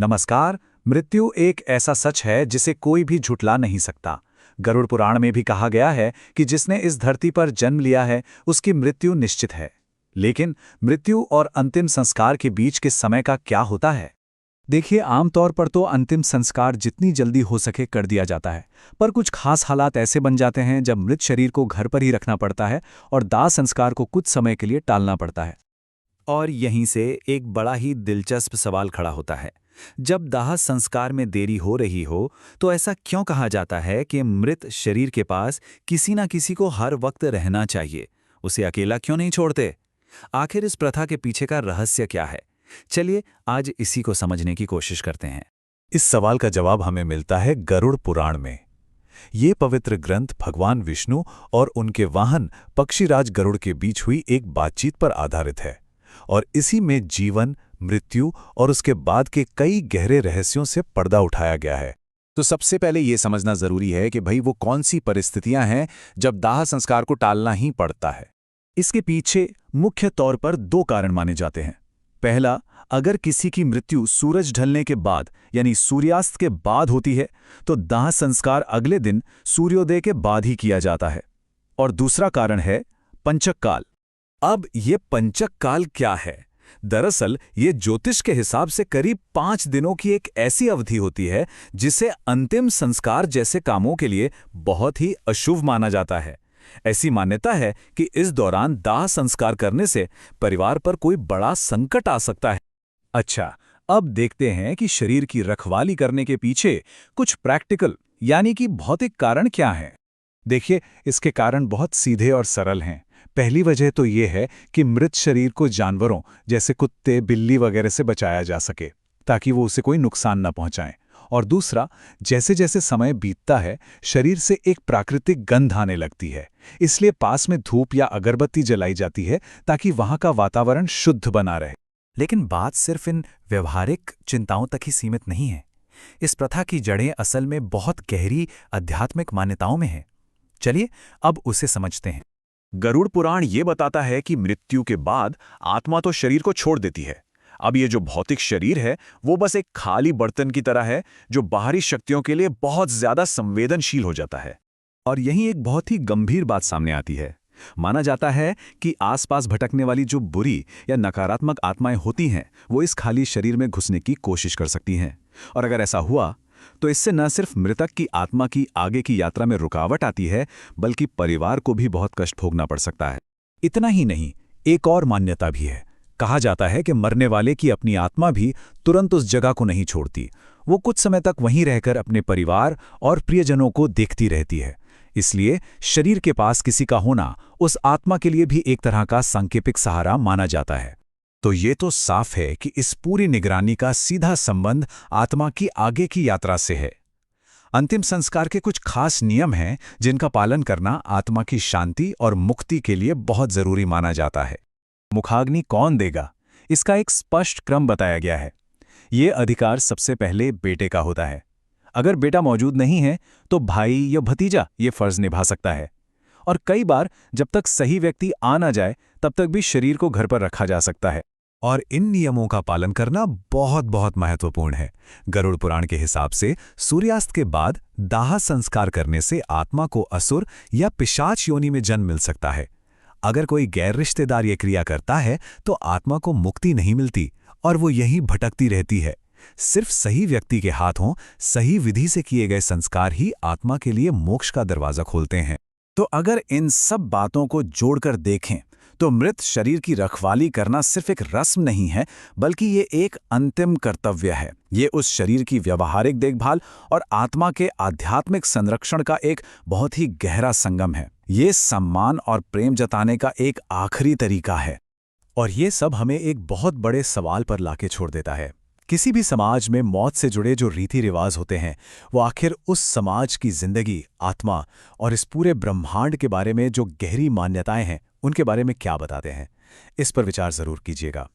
नमस्कार। मृत्यु एक ऐसा सच है जिसे कोई भी झुठला नहीं सकता। गरुड़ पुराण में भी कहा गया है कि जिसने इस धरती पर जन्म लिया है उसकी मृत्यु निश्चित है। लेकिन मृत्यु और अंतिम संस्कार के बीच के समय का क्या होता है? देखिए, आमतौर पर तो अंतिम संस्कार जितनी जल्दी हो सके कर दिया जाता है, पर कुछ खास हालात ऐसे बन जाते हैं जब मृत शरीर को घर पर ही रखना पड़ता है और दाह संस्कार को कुछ समय के लिए टालना पड़ता है। और यहीं से एक बड़ा ही दिलचस्प सवाल खड़ा होता है। जब दाह संस्कार में देरी हो रही हो तो ऐसा क्यों कहा जाता है कि मृत शरीर के पास किसी ना किसी को हर वक्त रहना चाहिए? उसे अकेला क्यों नहीं छोड़ते? आखिर इस प्रथा के पीछे का रहस्य क्या है? चलिए आज इसी को समझने की कोशिश करते हैं। इस सवाल का जवाब हमें मिलता है गरुड़ पुराण में। ये पवित्र ग्रंथ भगवान विष्णु और उनके वाहन पक्षीराज गरुड़ के बीच हुई एक बातचीत पर आधारित है और इसी में जीवन, मृत्यु और उसके बाद के कई गहरे रहस्यों से पर्दा उठाया गया है। तो सबसे पहले ये समझना जरूरी है कि भाई वो कौन सी परिस्थितियां हैं जब दाह संस्कार को टालना ही पड़ता है। इसके पीछे मुख्य तौर पर दो कारण माने जाते हैं। पहला, अगर किसी की मृत्यु सूरज ढलने के बाद यानी सूर्यास्त के बाद होती है तो दाह संस्कार अगले दिन सूर्योदय के बाद ही किया जाता है। और दूसरा कारण है पंचक काल। अब ये पंचक काल क्या है? दरअसल ये ज्योतिष के हिसाब से करीब 5 दिनों की एक ऐसी अवधि होती है जिसे अंतिम संस्कार जैसे कामों के लिए बहुत ही अशुभ माना जाता है। ऐसी मान्यता है कि इस दौरान दाह संस्कार करने से परिवार पर कोई बड़ा संकट आ सकता है। अच्छा, अब देखते हैं कि शरीर की रखवाली करने के पीछे कुछ प्रैक्टिकल यानी कि भौतिक कारण क्या हैं। देखिए, इसके कारण बहुत सीधे और सरल हैं। पहली वजह तो ये है कि मृत शरीर को जानवरों जैसे कुत्ते, बिल्ली वगैरह से बचाया जा सके ताकि वो उसे कोई नुकसान न पहुंचाएं। और दूसरा, जैसे जैसे समय बीतता है शरीर से एक प्राकृतिक गंध आने लगती है, इसलिए पास में धूप या अगरबत्ती जलाई जाती है ताकि वहां का वातावरण शुद्ध बना रहे। लेकिन बात सिर्फ इन व्यवहारिक चिंताओं तक ही सीमित नहीं है। इस प्रथा की जड़ें असल में बहुत गहरी आध्यात्मिक मान्यताओं में हैं। चलिए अब उसे समझते हैं। गरुड़ पुराण ये बताता है कि मृत्यु के बाद आत्मा तो शरीर को छोड़ देती है। अब ये जो भौतिक शरीर है वो बस एक खाली बर्तन की तरह है जो बाहरी शक्तियों के लिए बहुत ज्यादा संवेदनशील हो जाता है। और यहीं एक बहुत ही गंभीर बात सामने आती है। माना जाता है कि आसपास भटकने वाली जो बुरी या नकारात्मक आत्माएं होती हैं वो इस खाली शरीर में घुसने की कोशिश कर सकती हैं। और अगर ऐसा हुआ तो इससे न सिर्फ मृतक की आत्मा की आगे की यात्रा में रुकावट आती है बल्कि परिवार को भी बहुत कष्ट भोगना पड़ सकता है। इतना ही नहीं, एक और मान्यता भी है। कहा जाता है कि मरने वाले की अपनी आत्मा भी तुरंत उस जगह को नहीं छोड़ती। वो कुछ समय तक वहीं रहकर अपने परिवार और प्रियजनों को देखती रहती है। इसलिए शरीर के पास किसी का होना उस आत्मा के लिए भी एक तरह का सांकेतिक सहारा माना जाता है। तो ये तो साफ है कि इस पूरी निगरानी का सीधा संबंध आत्मा की आगे की यात्रा से है। अंतिम संस्कार के कुछ खास नियम हैं जिनका पालन करना आत्मा की शांति और मुक्ति के लिए बहुत जरूरी माना जाता है। मुखाग्नि कौन देगा, इसका एक स्पष्ट क्रम बताया गया है। ये अधिकार सबसे पहले बेटे का होता है। अगर बेटा मौजूद नहीं है तो भाई या भतीजा ये फर्ज निभा सकता है। और कई बार जब तक सही व्यक्ति आ ना जाए तब तक भी शरीर को घर पर रखा जा सकता है। और इन नियमों का पालन करना बहुत बहुत महत्वपूर्ण है। गरुड़ पुराण के हिसाब से सूर्यास्त के बाद दाह संस्कार करने से आत्मा को असुर या पिशाच योनि में जन्म मिल सकता है। अगर कोई गैर रिश्तेदार ये क्रिया करता है तो आत्मा को मुक्ति नहीं मिलती और वो यहीं भटकती रहती है। सिर्फ सही व्यक्ति के हाथों सही विधि से किए गए संस्कार ही आत्मा के लिए मोक्ष का दरवाजा खोलते हैं। तो अगर इन सब बातों को जोड़कर देखें तो मृत शरीर की रखवाली करना सिर्फ एक रस्म नहीं है बल्कि ये एक अंतिम कर्तव्य है। ये उस शरीर की व्यावहारिक देखभाल और आत्मा के आध्यात्मिक संरक्षण का एक बहुत ही गहरा संगम है। ये सम्मान और प्रेम जताने का एक आखिरी तरीका है। और ये सब हमें एक बहुत बड़े सवाल पर लाके छोड़ देता है। किसी भी समाज में मौत से जुड़े जो रीति रिवाज होते हैं वो आखिर उस समाज की जिंदगी, आत्मा और इस पूरे ब्रह्मांड के बारे में जो गहरी मान्यताएं हैं उनके बारे में क्या बताते हैं? इस पर विचार जरूर कीजिएगा।